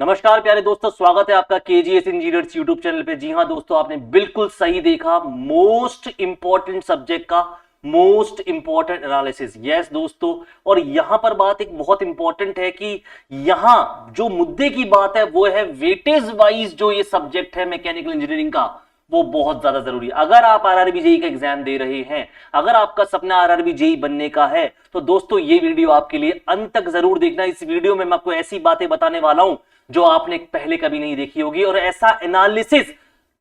नमस्कार प्यारे दोस्तों, स्वागत है आपका केजीएस इंजीनियर्स यूट्यूब चैनल पे। जी हां दोस्तों, आपने बिल्कुल सही देखा। मोस्ट इंपॉर्टेंट सब्जेक्ट का मोस्ट इंपॉर्टेंट एनालिसिस। यस दोस्तों, और यहां पर बात एक बहुत इंपॉर्टेंट है कि यहां जो मुद्दे की बात है वो है वेटेज वाइज जो ये सब्जेक्ट है मैकेनिकल इंजीनियरिंग का, वो बहुत ज्यादा जरूरी है। अगर आप आरआरबी जेई का एग्जाम दे रहे हैं, अगर आपका सपना आरआरबी जेई बनने का है, तो दोस्तों ये वीडियो आपके लिए अंत तक जरूर देखना। इस वीडियो में मैं आपको ऐसी बातें बताने वाला हूं जो आपने पहले कभी नहीं देखी होगी, और ऐसा एनालिसिस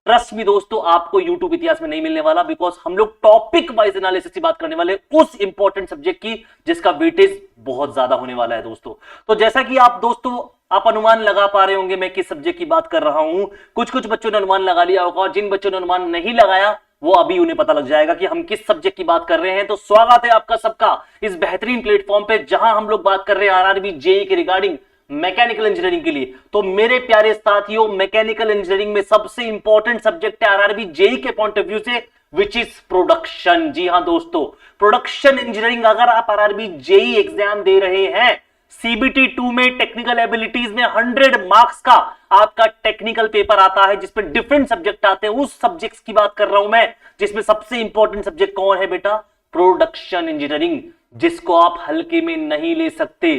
ट्रस्ट मी दोस्तों आपको यूट्यूब इतिहास में नहीं मिलने वाला। बिकॉज हम लोग टॉपिक वाइज एनालिसिस की बात करने वाले उस इंपॉर्टेंट सब्जेक्ट की जिसका वेटेज बहुत ज्यादा होने वाला है दोस्तों। तो जैसा कि आप दोस्तों आप अनुमान लगा पा रहे होंगे मैं किस सब्जेक्ट की बात कर रहा हूं। कुछ कुछ बच्चों ने अनुमान लगा लिया होगा, और जिन बच्चों ने अनुमान नहीं लगाया वो अभी उन्हें पता लग जाएगा कि हम किस सब्जेक्ट की बात कर रहे हैं। तो स्वागत है आपका सबका इस बेहतरीन प्लेटफॉर्म पे जहां हम लोग बात कर रहे हैं आरआरबी जेई के रिगार्डिंग मैकेनिकल इंजीनियरिंग के लिए। तो मेरे प्यारे साथियों, मैकेनिकल इंजीनियरिंग में सबसे इंपॉर्टेंट सब्जेक्ट है आरआरबी जेई के पॉइंट ऑफ व्यू से, विच इज प्रोडक्शन। जी हां दोस्तों, प्रोडक्शन इंजीनियरिंग। अगर आप आरआरबी जेई एग्जाम दे रहे हैं, सीबीटी 2 में टेक्निकल एबिलिटीज में 100 मार्क्स का आपका टेक्निकल पेपर आता है जिसमें डिफरेंट सब्जेक्ट आते हैं। उस सब्जेक्ट्स की बात कर रहा हूं मैं जिसमें सबसे इंपॉर्टेंट सब्जेक्ट कौन है बेटा? प्रोडक्शन इंजीनियरिंग, जिसको आप हल्के में नहीं ले सकते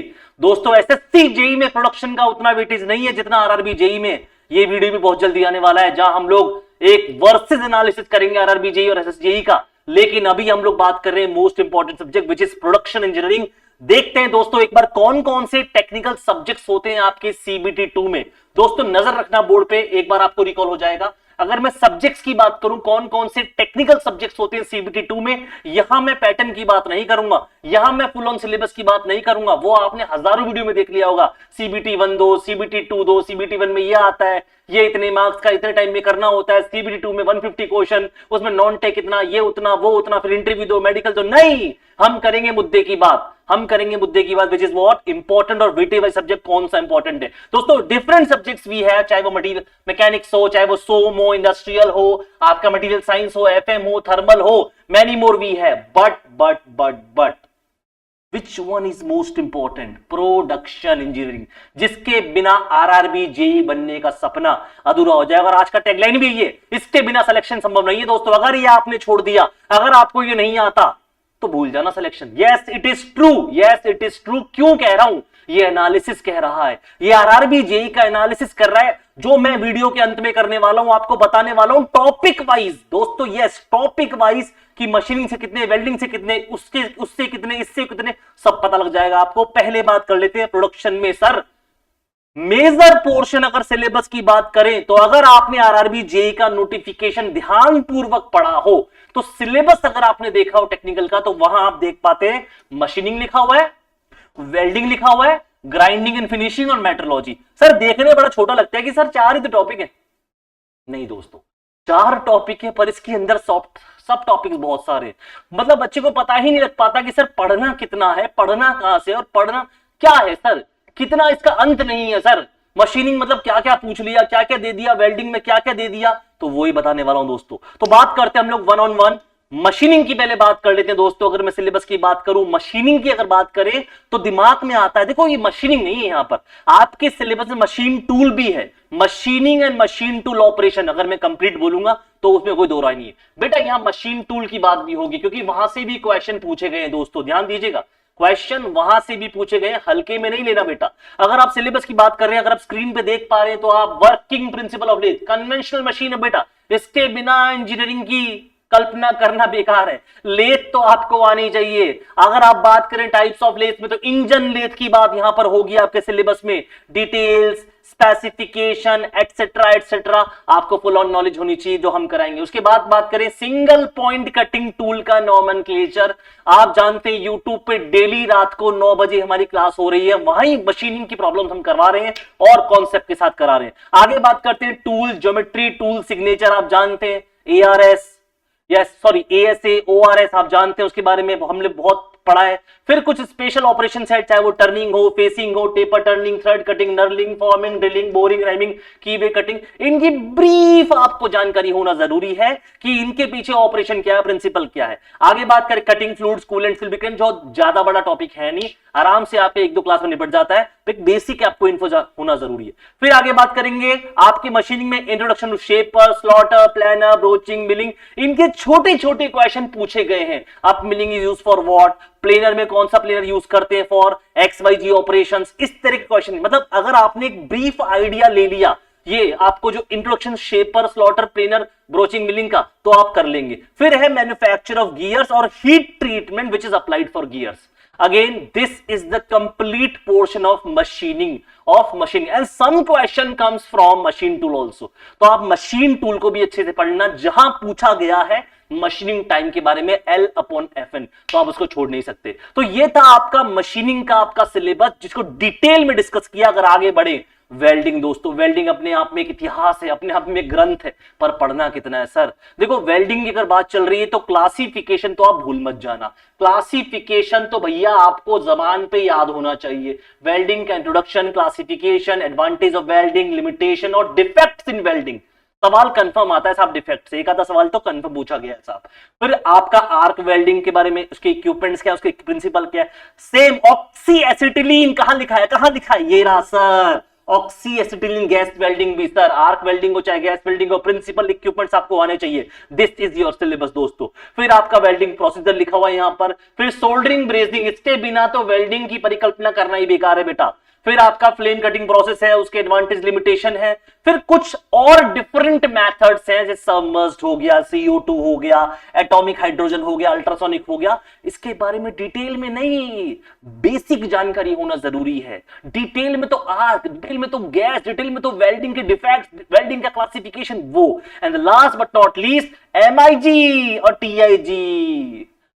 दोस्तों। एसएससी जेई में प्रोडक्शन का उतना वेटेज नहीं है जितना आरआरबी जेई में। ये वीडियो भी बहुत जल्दी आने वाला है जहां हम लोग एक वर्सेस एनालिसिस करेंगे आरआरबी जेई और एसएससी जेई का। लेकिन अभी हम लोग बात कर रहे हैं most important subject which is production engineering. देखते हैं दोस्तों एक बार कौन कौन से टेक्निकल सब्जेक्ट्स होते हैं आपके सीबीटी 2 में। दोस्तों नजर रखना बोर्ड पे, एक बार आपको रिकॉल हो जाएगा। अगर मैं सब्जेक्ट्स की बात करूं कौन कौन से टेक्निकल सब्जेक्ट्स होते हैं सीबीटी 2 में, यहां मैं पैटर्न की बात नहीं करूंगा, यहां मैं फुल ऑन सिलेबस की बात नहीं करूंगा। वो आपने हजारों वीडियो में देख लिया होगा। सीबीटी 1 दो, सीबीटी 2 दो, सीबीटी 1 में यह आता है, ये इतने मार्क्स का इतने टाइम में करना होता है, सीबीटी 2 में 150 क्वेश्चन, उसमें नॉन टेक इतना, ये उतना, वो उतना, फिर इंटरव्यू दो, मेडिकल दो। नहीं, हम करेंगे मुद्दे की बात, हम करेंगे मुद्दे की बात, विच इज व्हाट इंपॉर्टेंट और वेटेज वाइज सब्जेक्ट कौन सा इंपॉर्टेंट है दोस्तों। डिफरेंट सब्जेक्ट्स भी है, चाहे वो मटेरियल मैकेनिक्स हो, चाहे वो सोम हो, इंडस्ट्रियल हो, आपका मटेरियल साइंस हो, एफएम हो, थर्मल हो, मैनी मोर भी है। But which one is most important? Production engineering, जिसके बिना आरआरबी जेई बनने का सपना अधूरा हो जाएगा। और आज का टैगलाइन भी ये, इसके बिना सिलेक्शन संभव नहीं है दोस्तों। अगर ये आपने छोड़ दिया, अगर आपको ये नहीं आता तो भूल जाना selection. Yes it is true, yes it is true. क्यों कह रहा हूं? ये एनालिसिस कह रहा है, ये आरआरबी जेई का एनालिसिस कर रहा है, जो मैं वीडियो के अंत में करने वाला हूं, आपको बताने वाला हूं टॉपिक वाइज दोस्तों। यस टॉपिक वाइज कि मशीनिंग से कितने, वेल्डिंग से कितने, उससे कितने, इससे कितने, सब पता लग जाएगा आपको। पहले बात कर लेते हैं प्रोडक्शन में। सर मेजर पोर्शन अगर सिलेबस की बात करें तो अगर आपने आरआरबी जेई का नोटिफिकेशन ध्यानपूर्वक पढ़ा हो तो सिलेबस अगर आपने देखा हो टेक्निकल का, तो वहां आप देख पाते हैं मशीनिंग लिखा हुआ है, वेल्डिंग लिखा हुआ है, ग्राइंडिंग एंड फिनिशिंग और मेट्रोलॉजी। सर देखने में बड़ा छोटा लगता है कि सर 4 ही तो टॉपिक है। नहीं दोस्तों, 4 टॉपिक है पर इसके अंदर सब टॉपिक्स बहुत सारे। मतलब बच्चे को पता ही नहीं लग पाता कि सर पढ़ना कितना है, पढ़ना कहां से, और पढ़ना क्या है सर, कितना, इसका अंत नहीं है सर। मशीनिंग मतलब क्या क्या पूछ लिया, क्या क्या दे दिया, वेल्डिंग में क्या क्या दे दिया, तो वही बताने वाला हूं दोस्तों। तो बात करते हैं हम लोग वन ऑन वन। मशीनिंग की पहले बात कर लेते हैं दोस्तों। अगर मैं सिलेबस की बात करूं, मशीनिंग की अगर बात करें तो दिमाग में आता है, देखो ये मशीनिंग नहीं है, यहां पर आपके सिलेबस में मशीन टूल भी है। Machining and machine tool operation अगर मैं कंप्लीट बोलूंगा तो उसमें कोई दो राय नहीं है बेटा। यहां मशीन टूल की बात भी होगी क्योंकि वहां से भी क्वेश्चन पूछे गए हैं दोस्तों, ध्यान दीजिएगा। क्वेश्चन वहां से भी पूछे गए, हल्के में नहीं लेना बेटा। अगर आप सिलेबस की बात कर रहे हैं, अगर आप स्क्रीन पे देख पा रहे हैं, तो आप working principle of lathe, conventional machine है बेटा, इसके बिना इंजीनियरिंग की कल्पना करना बेकार है। लेथ तो आपको आनी चाहिए। अगर आप बात करें टाइप्स ऑफ लेथ में, तो इंजन लेथ की बात यहां पर होगी आपके सिलेबस में। डिटेल्स, स्पेसिफिकेशन एटसेट्रा एटसेट्रा आपको फुल ऑन नॉलेज होनी चाहिए, जो हम कराएंगे। उसके बाद बात करें सिंगल पॉइंट कटिंग टूल का नॉमेनक्लेचर। आप जानते हैं यूट्यूब पे डेली रात को 9 बजे हमारी क्लास हो रही है, वहीं मशीनिंग की प्रॉब्लम हम करवा रहे हैं और कॉन्सेप्ट के साथ करा रहे हैं। आगे बात करते हैं टूल, ज्योमेट्री, टूल सिग्नेचर आप जानते हैं, ARS, yes sorry ASA, ORS आप जानते हैं, उसके बारे में हमने बहुत पढ़ा है। फिर कुछ स्पेशल ऑपरेशन है, चाहे वो टर्निंग हो, फेसिंग हो, taper turning, thread cutting, knurling, forming, drilling, boring, reaming, keyway cutting, इनकी ब्रीफ आपको जानकारी होना जरूरी है कि इनके पीछे ऑपरेशन क्या है, प्रिंसिपल क्या है। आगे बात करें कटिंग फ्लूइड्स, कूलेंट, लुब्रिकेंट, जो ज्यादा बड़ा टॉपिक है नहीं, आराम से आपके 1-2 क्लास में निपट जाता है, एक बेसिक आपको इन्फो होना जरूरी है। फिर आगे बात करेंगे आपकी मशीनिंग में introduction to shaper, slotter, planer, broaching, milling, इनके छोटे छोटे क्वेश्चन पूछे गए हैं। आप milling is use for what, planer में कौन सा प्लेनर यूज करते हैं फॉर XYZ ऑपरेशंस, इस तरह के क्वेश्चन। मतलब अगर आपने एक ब्रीफ आइडिया ले लिया ये आपको जो introduction shaper, slaughter, planar, broaching, milling का, तो आप कर लेंगे। फिर है मैन्युफैक्चर ऑफ गियर्स और heat treatment which is applied for gears. Again, this is the complete portion of machining and some question comes from machine tool also. तो आप मशीन टूल को भी अच्छे से पढ़ना, जहां पूछा गया है मशीनिंग टाइम के बारे में L/FN, तो आप उसको छोड़ नहीं सकते। तो ये था आपका मशीनिंग का आपका सिलेबस, जिसको डिटेल में डिस्कस किया। अगर आगे बढ़े, वेल्डिंग दोस्तों, वेल्डिंग अपने आप में एक इतिहास है, अपने आप में एक ग्रंथ है, पर पढ़ना कितना है सर। देखो वेल्डिंग की अगर बात चल रही है तो क्लासिफिकेशन तो आप भूल मत जाना। क्लासिफिकेशन तो भैया आपको जबान पे याद होना चाहिए। वेल्डिंग का introduction, classification, advantage of welding, limitation और डिफेक्ट्स इन वेल्डिंग। सवाल कंफर्म आता है साहब डिफेक्ट से, एक आधा सवाल तो कंफर्म पूछा गया है साहब। फिर आपका आर्क वेल्डिंग के बारे में, उसके इक्विपमेंट्स क्या है, उसके प्रिंसिपल क्या है। सेम ऑक्सी एसिटिलीन कहां लिखा है, कहां लिखा है, ये रहा sir, oxy acetylene gas welding भी सर, आर्क वेल्डिंग हो चाहे गैस वेल्डिंग हो, प्रिंसिपल इक्विपमेंट्स आपको आने चाहिए। दिस इज योर सिलेबस दोस्तों। फिर आपका वेल्डिंग प्रोसीजर लिखा हुआ है यहां पर। फिर सोल्डरिंग, ब्रेजिंग, इसके बिना तो वेल्डिंग की परिकल्पना करना ही बेकार है बेटा। फिर आपका फ्लेम कटिंग प्रोसेस है, उसके एडवांटेज, लिमिटेशन है। फिर कुछ और डिफरेंट मेथड्स हैं, जैसे सबमर्ज्ड हो गया, CO2 हो गया, एटॉमिक हाइड्रोजन हो गया, अल्ट्रासोनिक हो गया। इसके बारे में डिटेल में नहीं, बेसिक जानकारी होना जरूरी है। डिटेल में तो आर्क, डिटेल में तो गैस, डिटेल में तो वेल्डिंग के डिफेक्ट्स, वेल्डिंग का क्लासिफिकेशन वो। And last but not least MIG और TIG,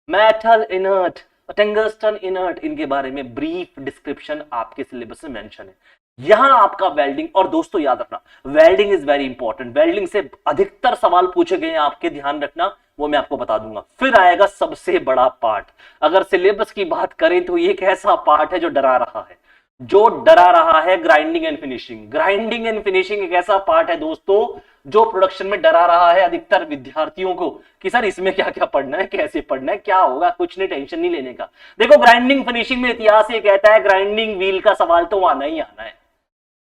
metal inert, tungsten inert, इनके बारे में ब्रीफ डिस्क्रिप्शन आपके सिलेबस में मेंशन है। यहां आपका वेल्डिंग, और दोस्तों याद रखना welding is very important, welding से अधिकतर सवाल पूछे गए हैं आपके, ध्यान रखना, वो मैं आपको बता दूंगा। फिर आएगा सबसे बड़ा पार्ट। अगर सिलेबस की बात करें तो ये एक ऐसा पार्ट है जो डरा रहा है, grinding and finishing. Grinding and finishing एक ऐसा पार्ट है दोस्तों जो प्रोडक्शन में डरा रहा है अधिकतर विद्यार्थियों को कि सर इसमें क्या क्या पढ़ना है, कैसे पढ़ना है, क्या होगा, कुछ नहीं, टेंशन नहीं लेने का। देखो ग्राइंडिंग फिनिशिंग में इतिहास ये कहता है ग्राइंडिंग व्हील का सवाल तो आना ही आना है।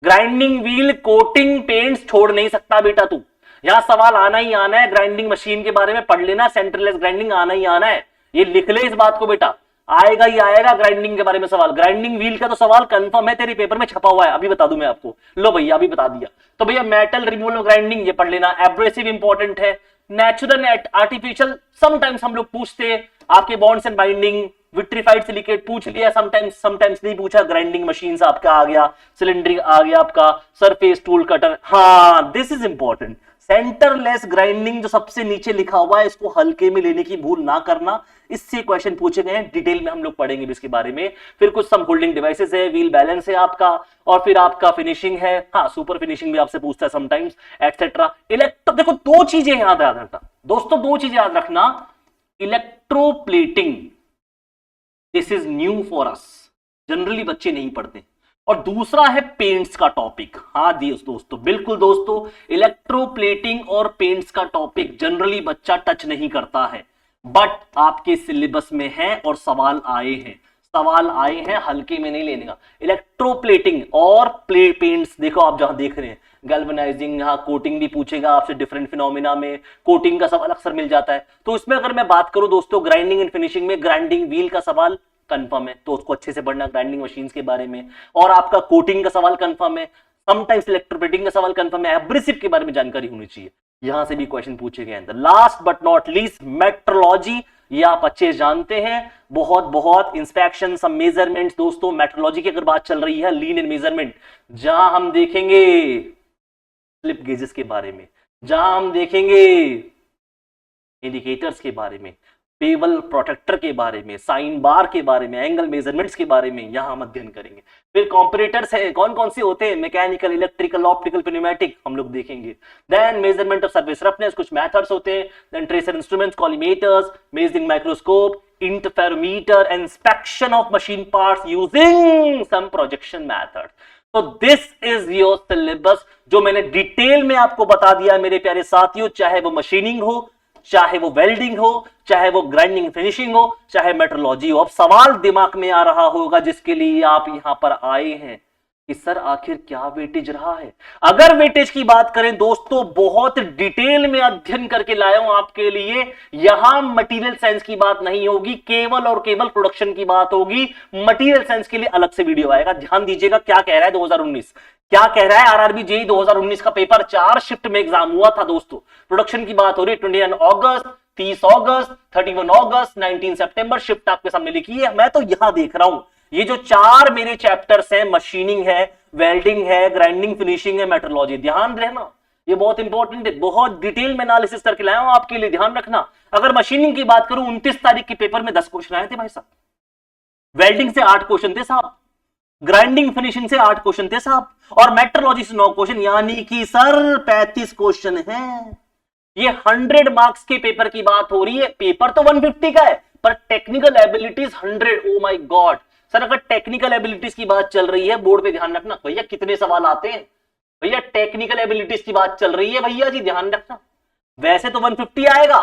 ग्राइंडिंग व्हील कोटिंग पेंट्स छोड़ नहीं सकता बेटा तू, यहां सवाल आना ही आना है। ग्राइंडिंग मशीन के बारे में पढ़ लेना, सेंटरलेस ग्राइंडिंग आना ही आना है, ये लिख ले इस बात को बेटा, आएगा ही आएगा ग्राइंडिंग के बारे में सवाल। ग्राइंडिंग व्हील का तो सवाल कंफर्म है, तेरे पेपर में छपा हुआ है, अभी बता दूं मैं आपको। लो भैया अभी बता दिया। तो भैया मेटल रिमूवल ग्राइंडिंग ये पढ़ लेना, एब्रेसिव इंपॉर्टेंट है, नेचुरल आर्टिफिशियल समटाइम्स हम लोग पूछते हैं, आपके bonds and binding, vitrified silicate पूछ लिया, समटाइम्स नहीं पूछा। ग्राइंडिंग मशीन आपका आ गया, सिलेंडर आ गया आपका, सरफेस टूल कटर, हाँ this is important. Centreless grinding जो सबसे नीचे लिखा हुआ है, इसको हल्के में लेने की भूल ना करना, इससे क्वेश्चन पूछे गए हैं, डिटेल में हम लोग पढ़ेंगे इसके बारे में। फिर कुछ सम होल्डिंग डिवाइसेस है, व्हील बैलेंस है आपका, और फिर आपका फिनिशिंग है, हाँ सुपर फिनिशिंग भी आपसे पूछता है समटाइम्स, एटसेट्रा। इलेक्ट्रो, देखो दो चीजें याद रखना दोस्तों, दो चीजें याद रखना, electroplating this is new for us, generally बच्चे नहीं पढ़ते, और दूसरा है पेंट्स का टॉपिक। हाँ दोस्तों बिल्कुल दोस्तों, इलेक्ट्रोप्लेटिंग और पेंट्स का टॉपिक जनरली बच्चा टच नहीं करता है, बट आपके सिलेबस में है और सवाल आए हैं, हल्के में नहीं लेने का। इलेक्ट्रोप्लेटिंग और पेंट्स, देखो आप जहां देख रहे हैं गैल्वेनाइजिंग, यहाँ कोटिंग भी पूछेगा आपसे, डिफरेंट फिनोमिना में कोटिंग का सवाल अक्सर मिल जाता है। तो इसमें अगर मैं बात करूं दोस्तों ग्राइंडिंग एंड फिनिशिंग में, ग्राइंडिंग व्हील का सवाल कंफर्म है, तो उसको अच्छे से पढ़ना ग्राइंडिंग मशीन्स के बारे में, और आपका कोटिंग का सवाल कंफर्म है, समटाइम्स इलेक्ट्रोप्लेटिंग का सवाल कंफर्म है, एब्रेसिव के बारे में जानकारी होनी चाहिए, यहां से भी क्वेश्चन पूछे गए हैं। Last but not least metrology, ये आप अच्छे जानते हैं, बहुत इंस्पेक्शन, सम मेजरमेंट्स दोस्तों। मेट्रोलॉजी की अगर बात चल रही है, लीन एंड मेजरमेंट, जहां हम देखेंगे स्लिप गेजेस के बारे में, जहां हम देखेंगे इंडिकेटर्स के बारे में, पेबल प्रोटेक्टर के बारे में, साइन बार के बारे में, एंगल मेजरमेंट्स के बारे में, यहां हम अध्ययन करेंगे। फिर कॉम्परेटर्स है, कौन कौन से होते हैं, मैकेनिकल, इलेक्ट्रिकल, ऑप्टिकल, न्यूमेटिक, हम लोग देखेंगे। Then measurement of surface roughness, कुछ मेथड्स होते हैं। Then tracer instruments, collimators, measuring microscope, interferometer, inspection of machine parts using some projection method. तो दिस इज योर सिलेबस जो मैंने डिटेल में आपको बता दिया मेरे प्यारे साथियों, चाहे वो मशीनिंग हो, चाहे वो वेल्डिंग हो, चाहे वो ग्राइंडिंग फिनिशिंग हो, चाहे मेट्रोलॉजी हो। अब सवाल दिमाग में आ रहा होगा जिसके लिए आप यहां पर आए हैं कि सर आखिर क्या वेटेज रहा है। अगर वेटेज की बात करें दोस्तों, बहुत डिटेल में अध्ययन करके लाया हूं आपके लिए। यहां मटेरियल साइंस की बात नहीं होगी, केवल और केवल प्रोडक्शन की बात होगी। मटेरियल साइंस के लिए अलग से वीडियो आएगा। ध्यान दीजिएगा क्या कह रहा है 2019, क्या कह रहा है आरआरबी जेईई 2019 का पेपर 4 शिफ्ट में एग्जाम हुआ था दोस्तों। प्रोडक्शन की बात हो रही है 21 अगस्त, 30 अगस्त, 31 अगस्त, 19 सितंबर, शिफ्ट आपके सामने लिखी है। मैं तो यहां देख रहा हूं ये जो 4 मेरे चैप्टर्स हैं, मशीनिंग है, वेल्डिंग है, ग्राइंडिंग फिनिशिंग है, मेट्रोलॉजी, ध्यान रहना ये बहुत इंपॉर्टेंट है। बहुत डिटेल में एनालिसिस करके लाया हूं आपके लिए, ध्यान रखना। अगर मशीनिंग की बात करूं 29 तारीख के पेपर में 10 क्वेश्चन आए थे भाई साहब, वेल्डिंग से 8 क्वेश्चन थे साहब, ग्राइंडिंग फिनिशिंग से 8 क्वेश्चन थे साहब, और मेट्रोलॉजी से 9 क्वेश्चन, यानी कि सर 35 क्वेश्चन हैं। ये 100 मार्क्स के पेपर की बात हो रही है। पेपर तो 150 का है पर technical abilities 100। Oh my God sir, अगर टेक्निकल एबिलिटीज की बात चल रही है, बोर्ड पे ध्यान रखना भैया कितने सवाल आते हैं। भैया टेक्निकल एबिलिटीज की बात चल रही है भैया जी, ध्यान रखना। वैसे तो 150 आएगा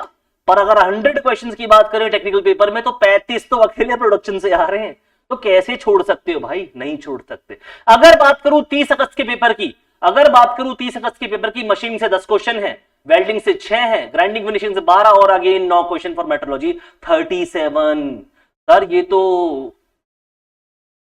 पर अगर 100 क्वेश्चंस की बात करें टेक्निकल पेपर में तो 35 तो अकेले प्रोडक्शन से आ रहे हैं। तो कैसे छोड़ सकते हो भाई, नहीं छोड़ सकते। अगर बात करूं 30 अगस्त के पेपर की, अगर बात करूं 30 अगस्त के पेपर की, मशीन से 10 क्वेश्चन है, वेल्डिंग से 6 है, ग्राइंडिंग फिनिशिंग से 12 और again 9 question for metrology 37। Sir ये तो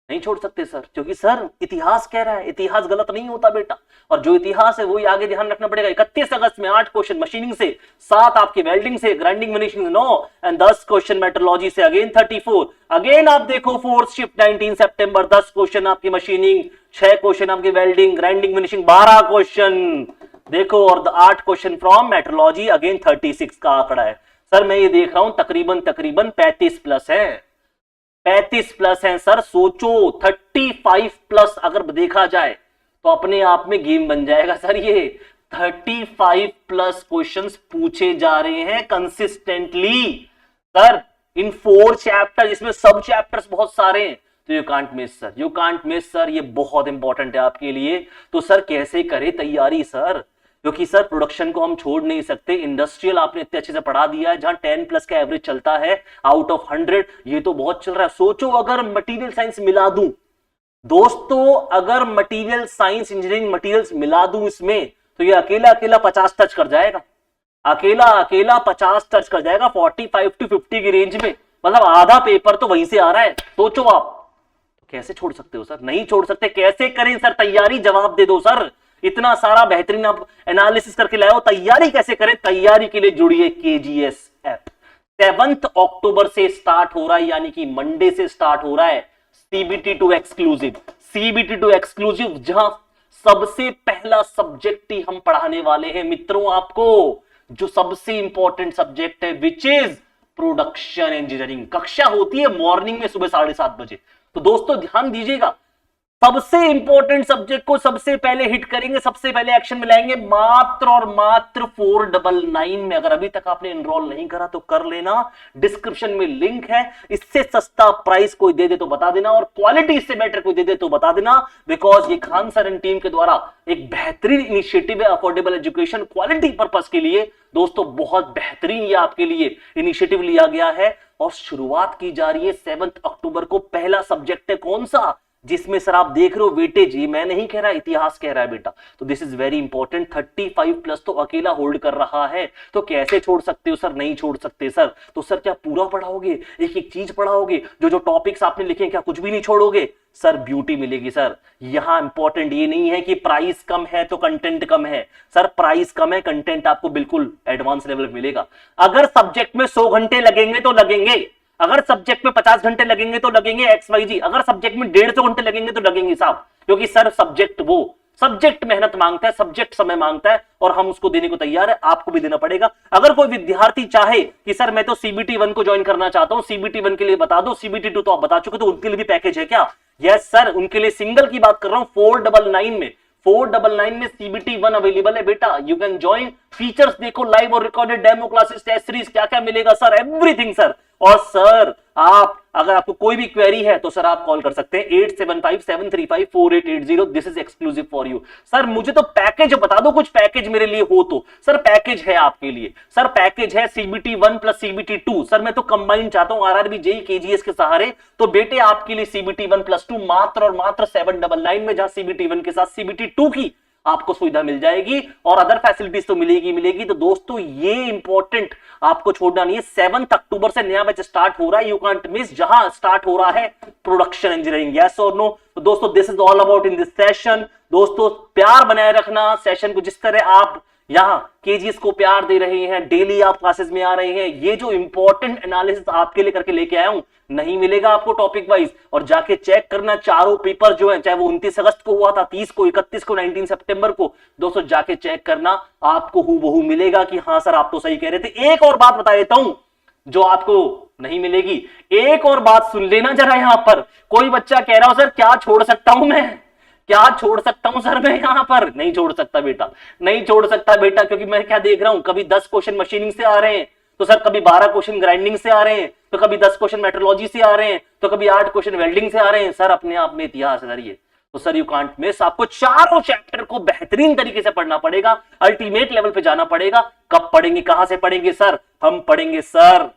नहीं छोड़ सकते सर, क्योंकि सर इतिहास कह रहा है, इतिहास गलत नहीं होता बेटा, और जो इतिहास है वही आगे ध्यान रखना पड़ेगा। 31 अगस्त में 8 क्वेश्चन मशीनिंग से, 7 आपके वेल्डिंग से, ग्राइंडिंग फिनिशिंग से 9 एंड 10 क्वेश्चन मेट्रोलॉजी से, अगेन 34। अगेन आप देखो 4th शिफ्ट 19 सितंबर 10 क्वेश्चन आपकी मशीनिंग, 6 क्वेश्चन आपकी वेल्डिंग, ग्राइंडिंग फिनिशिंग 12 क्वेश्चन देखो, और 8 क्वेश्चन फ्रॉम मेट्रोलॉजी, अगेन 36 का आंकड़ा है। सर मैं ये देख रहा हूं तकरीबन 35 प्लस है, 35 प्लस है सर। सोचो 35 प्लस अगर देखा जाए तो अपने आप में गेम बन जाएगा सर। ये 35 प्लस क्वेश्चंस पूछे जा रहे हैं कंसिस्टेंटली सर इन 4 चैप्टर, इसमें सब चैप्टर्स बहुत सारे हैं, तो you can't miss sir, you can't miss sir. ये बहुत इंपॉर्टेंट है आपके लिए। तो सर कैसे करें तैयारी सर, क्योंकि सर प्रोडक्शन को हम छोड़ नहीं सकते। इंडस्ट्रियल आपने इतने अच्छे से पढ़ा दिया है, जहां 10 प्लस का एवरेज चलता है आउट ऑफ 100, ये तो बहुत चल रहा है। सोचो अगर मटेरियल साइंस मिला दूं दोस्तों, अगर मटेरियल साइंस इंजीनियरिंग मटेरियल्स मिला दूं इसमें, तो ये अकेला अकेला 50 टच कर जाएगा, अकेला अकेला 50 टच कर जाएगा 45 to 50 की रेंज में। मतलब आधा पेपर तो वहीं से आ रहा है। सोचो आप, कैसे छोड़ सकते हो सर, नहीं छोड़ सकते। कैसे करें सर तैयारी, जवाब दे दो सर। इतना सारा बेहतरीन आप एनालिसिस करके लाए हो, तैयारी कैसे करें। तैयारी के लिए जुड़िए केजीएस ऐप। 7 अक्टूबर से स्टार्ट हो रहा है, यानी कि मंडे से स्टार्ट हो रहा है CBT two exclusive, CBT two exclusive, जहां सबसे पहला सब्जेक्ट ही हम पढ़ाने वाले हैं मित्रों आपको, जो सबसे इंपॉर्टेंट सब्जेक्ट है, विच इज प्रोडक्शन इंजीनियरिंग। कक्षा होती है मॉर्निंग में सुबह 7:30 बजे। तो दोस्तों ध्यान दीजिएगा, सबसे इंपॉर्टेंट सब्जेक्ट को सबसे पहले हिट करेंगे, सबसे पहले एक्शन में लाएंगे, मात्र और मात्र 499 में। अगर अभी तक आपने एनरोल नहीं करा तो कर लेना, डिस्क्रिप्शन में लिंक है। इससे सस्ता प्राइस कोई दे दे तो बता देना, और क्वालिटी इससे बेटर कोई दे दे तो बता देना, बिकॉज ये खान सर एंड टीम के द्वारा एक बेहतरीन इनिशिएटिव है अफोर्डेबल एजुकेशन क्वालिटी पर्पस के लिए। दोस्तों बहुत बेहतरीन ये आपके लिए इनिशिएटिव लिया गया है, और शुरुआत की जा रही है 7 अक्टूबर को। पहला सब्जेक्ट है कौन सा, जिसमें सर आप देख रहे हो वेटेज, ये मैं नहीं कह रहा, इतिहास कह रहा है बेटा। तो this is very important. 35 plus तो अकेला होल्ड कर रहा है, तो कैसे छोड़ सकते हो सर, नहीं छोड़ सकते सर। तो सर क्या पूरा पढ़ाओगे, एक एक चीज पढ़ाओगे, जो जो टॉपिक्स आपने लिखे हैं क्या कुछ भी नहीं छोड़ोगे सर। ब्यूटी मिलेगी सर। यहां इंपॉर्टेंट ये नहीं है कि प्राइस कम है तो कंटेंट कम है सर, प्राइस कम है, कंटेंट आपको बिल्कुल एडवांस लेवल मिलेगा। अगर सब्जेक्ट में 100 घंटे लगेंगे तो लगेंगे, अगर सब्जेक्ट में 50 घंटे लगेंगे तो लगेंगे XYZ, अगर सब्जेक्ट में 150 घंटे लगेंगे तो लगेंगे साहब, क्योंकि सर सब्जेक्ट मेहनत मांगता है, सब्जेक्ट समय मांगता है, और हम उसको देने को तैयार है, आपको भी देना पड़ेगा। अगर कोई विद्यार्थी चाहे कि सर मैं तो CBT 1 को ज्वाइन करना चाहता हूं, CBT 1 के लिए बता दो, CBT 2 तो आप बता चुके, तो उनके लिए भी पैकेज है क्या? यस सर, उनके लिए सिंगल की बात कर रहा हूं, 499 में, 499 में CBT 1 अवेलेबल है बेटा। You can join. फीचर्स देखो, लाइव और recorded demo classes, test series, क्या क्या मिलेगा सर, एवरीथिंग सर। और सर आप अगर आपको कोई भी क्वेरी है तो सर आप कॉल कर सकते हैं 8757354880। This is exclusive for you. Sir मुझे तो पैकेज बता दो, कुछ पैकेज मेरे लिए हो तो। सर पैकेज है आपके लिए, सर पैकेज है CBT 1 प्लस CBT 2। सर मैं तो कंबाइन चाहता हूं RRB जेई KGS के सहारे। तो बेटे आपके लिए CBT 1 प्लस 2 मात्र और मात्र 799 में, जहां CBT 1 के साथ CBT 2 की आपको सुविधा मिल जाएगी और अदर फैसिलिटीज तो मिलेगी। तो दोस्तों ये इंपॉर्टेंट आपको छोड़ना नहीं है। 7 अक्टूबर से नया बैच स्टार्ट हो रहा है, यू कांट मिस, जहां स्टार्ट हो रहा है प्रोडक्शन इंजीनियरिंग। यस और नो? तो दोस्तों this is all about in this session. दोस्तों प्यार बनाए रखना सेशन को, जिस तरह आप यहां केजीएस को प्यार दे रहे हैं, डेली आप क्लासेस में आ रहे हैं, ये जो इंपॉर्टेंट एनालिसिस आपके लिए करके लेके आया हूं नहीं मिलेगा आपको टॉपिक वाइज। और जाके चेक करना चारों पेपर जो है, चाहे वो 29 अगस्त को हुआ था, 30 को, 31 को, 19 सितंबर को, दोस्तों जाके चेक करना, आपको हूबहू मिलेगा कि हाँ सर आप तो सही कह रहे थे। एक और बात बता देता हूं जो आपको नहीं मिलेगी, एक और बात सुन लेना जरा। यहां पर कोई बच्चा कह रहा हो सर क्या छोड़ सकता हूं मैं, क्या छोड़ सकता हूं सर मैं? यहां पर नहीं छोड़ सकता बेटा, नहीं छोड़ सकता बेटा, क्योंकि मैं क्या देख रहा हूं, कभी 10 क्वेश्चन मशीनिंग से आ रहे हैं, तो सर कभी 12 क्वेश्चन ग्राइंडिंग से आ रहे हैं, तो कभी 10 क्वेश्चन मेट्रोलॉजी से आ रहे हैं, तो कभी 8 क्वेश्चन वेल्डिंग से आ रहे हैं। सर अपने आप में इतिहास है ये। तो सर यू कांट मिस, आपको चारों चैप्टर को बेहतरीन तरीके से पढ़ना पड़ेगा, अल्टीमेट लेवल पे जाना पड़ेगा। कब पढ़ेंगे, कहां से पढ़ेंगे सर? हम पढ़ेंगे सर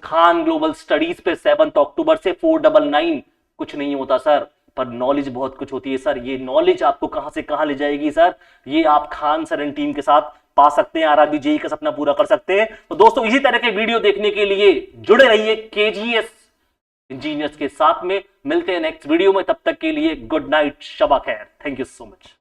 खान ग्लोबल स्टडीज पे 7 अक्टूबर से 499। कुछ नहीं होता सर, पर नॉलेज बहुत कुछ होती है सर। ये नॉलेज आपको कहां से कहां ले जाएगी सर, ये आप खान सर एंड टीम के साथ पा सकते हैं, RRB जेई का सपना पूरा कर सकते हैं। तो दोस्तों इसी तरह के वीडियो देखने के लिए जुड़े रहिए KGS इंजीनियर्स के साथ में। मिलते हैं नेक्स्ट वीडियो में, तब तक के लिए गुड नाइट, शबा खैर, थैंक यू सो मच।